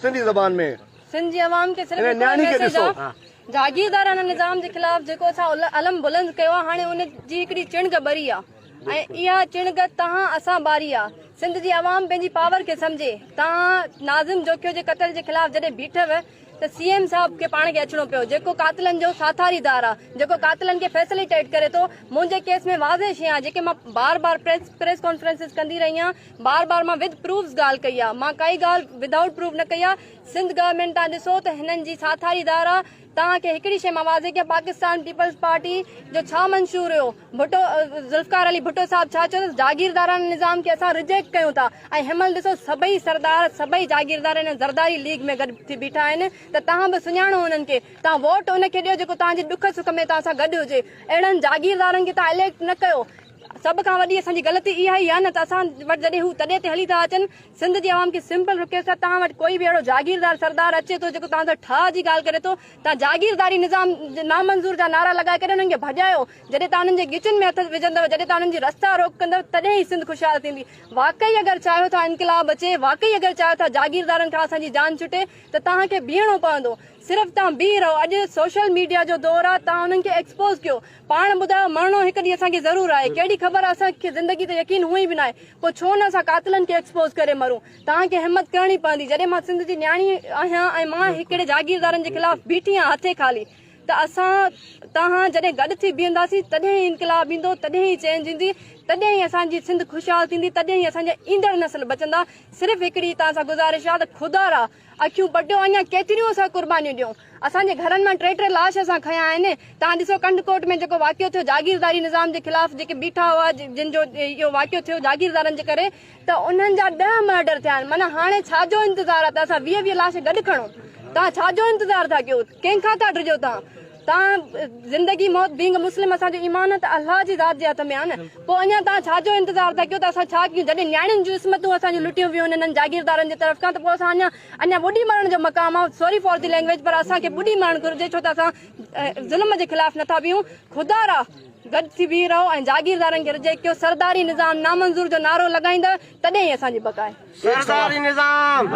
सिंधी ज़बान में सिंधी अवाम के सिर्फ न्याणी खे ॾिसो जागीरदाराना निज़ाम जे ख़िलाफ़ जेको असां अलम बुलंद कयो आहे, हाणे उन जी हिकिड़ी चिणग ॿरी आहे ऐं इहा चिणग तव्हां असां ॿारी आहे। सिंध जी अवाम पंहिंजी पावर खे सम्झे। तव्हां नाज़िम जोखियो जे क़त्ल जे ख़िलाफ़ जॾहिं बीठव त सीएम साहब खे पाण खे अचणो पियो, जेको कातिलनि जो साथारीदार आहे, जेको कातिलनि खे फैसिलिटेट करे थो। मुंहिंजे केस में वाज़े शइ आहे जेके मां बार बार प्रेस कॉन्फ्रेंसिस कंदी रही आहियां, बार बार मां विद प्रूफ्स ॻाल्हि कई आहे, मां काई ॻाल्हि विदाउट प्रूफ न कई आहे। सिंध गवर्नमेंट तव्हां ॾिसो त हिननि जी साथारीदार आहे। तव्हांखे हिकिड़ी शइ मां वाज़े कया, पाकिस्तान पीपल्स पार्टी जो छा मंशूर हुयो, भुट्टो ज़ुल्फ़कार अली भुट्टो साहब छा चयो, जागीरदाराना निज़ाम खे असां रिजेक्ट कयूं था। ऐं हिनमहिल ॾिसो सभई सरदार सभई जागीरदार हिन ज़रदारी लीग में गॾु थी बीठा आहिनि। त तव्हां बि सुञाणो हुननि खे, तव्हां वोट उनखे ॾियो जेको तव्हांजे दुख सुख में तव्हां सां गॾु हुजे। अहिड़नि जागीरदारनि खे तव्हां इलेक्ट न कयो। सभ खां वॾी असांजी ग़लती इहा ई आहे न त असां वटि जॾहिं हू तॾहिं ते हली था अचनि। सिंध जी अवाम खे सिंपल रिक्वेस्ट आहे, तव्हां वटि कोई बि अहिड़ो जागीरदार सरदार अचे थो जेको तव्हां सां ठाह जी ॻाल्हि करे थो, तव्हां जागीरदारी निज़ाम नामंज़ूर जा नारा लॻाए करे उन्हनि खे भॼायो। जॾहिं तव्हां उन्हनि जे गिचनि में हथ विझंदव, जॾहिं तव्हां उन्हनि जी रस्ता रोकंदव, तॾहिं ई सिंध ख़ुशहाल थींदी। वाकई अगरि चाहियो था इनकलाब अचे, वाकई अगरि चाहियो था जागीरदारनि खां असांजी जान छुटे, त तव्हांखे बीहणो पवंदो। सिर्फ़ तव्हां बीह रहो। अॼु सोशल मीडिया जो दौर आहे, तव्हां उन्हनि खे एक्सपोज़ कयो। पाण ॿुधायो, मरणो हिकु ॾींहुं असांखे ज़रूरु आहे, कहिड़ी ख़बर असांखे ज़िंदगी ते यकीन हुई बि न आहे, पोइ छो न असां कातिलनि खे एक्सपोज़ करे मरूं। तव्हांखे हिमत करणी पवंदी। जॾहिं मां सिंध जी न्याणी आहियां ऐं मां हिकिड़े जागीरदारनि जे ख़िलाफ़ बीठी आहियां हथे खाली, त असां तव्हां जॾहिं गॾु थी बीहंदासीं तॾहिं ई इनकलाब ईंदो, तॾहिं ई चेंज ईंदी, तॾहिं ई असांजी सिंध ख़ुशहाल थींदी, तॾहिं ई असांजा ईंदड़ नस्ल बचंदा। सिर्फ़ु हिकिड़ी तव्हां सां गुज़ारिश आहे त ख़ुदा रा अखियूं पटियो, अञा केतिरियूं असां कुर्बानियूं ॾियूं। असांजे घरनि मां टे लाश असां खया आहिनि। तव्हां ॾिसो कंडकोट में जेको वाक़ियो थियो जागीरदारी निज़ाम जे ख़िलाफ़, जेके बीठा हुआ जिन जो इहो वाक़ियो थियो जागीरदारनि जे करे, त उन्हनि जा 10 मर्डर थिया आहिनि। माना हाणे छाजो इंतज़ारु आहे त असां 20 लाश गॾु खणूं? तव्हां छाजो इंतज़ारु था कयो? कंहिंखां था डिॼो तव्हां ज़िंदगी मौत बींग मुस्लिम असांजो ईमान त अल्लाह जी ज़ात जे हथ में आहे न। पोइ अञा तव्हां छाजो इंतज़ारु था कयो त असां छा कयूं? जॾहिं न्याणियुनि जूं इस्मतूं असांजी लुटियूं वियूं हिननि जागीरदारनि जे तरफ़ खां, त पोइ असां अञा ॿुॾी मरण जो मक़ाम आहे। सॉरी फॉर द लैंग्वेज, पर असांखे ॿुॾी मरण घुरिजे, छो त असां ज़ुल्म जे ख़िलाफ़ नथा बीहूं। ख़ुदा रा गॾु थी बीह रहो ऐं जागीरदारनि खे रिजेक्ट कयो। सरदारी निज़ाम नामंज़ूर जो नारो लॻाईंदव, तॾहिं ई असांजी बक़ा आहे। सरदारी निज़ाम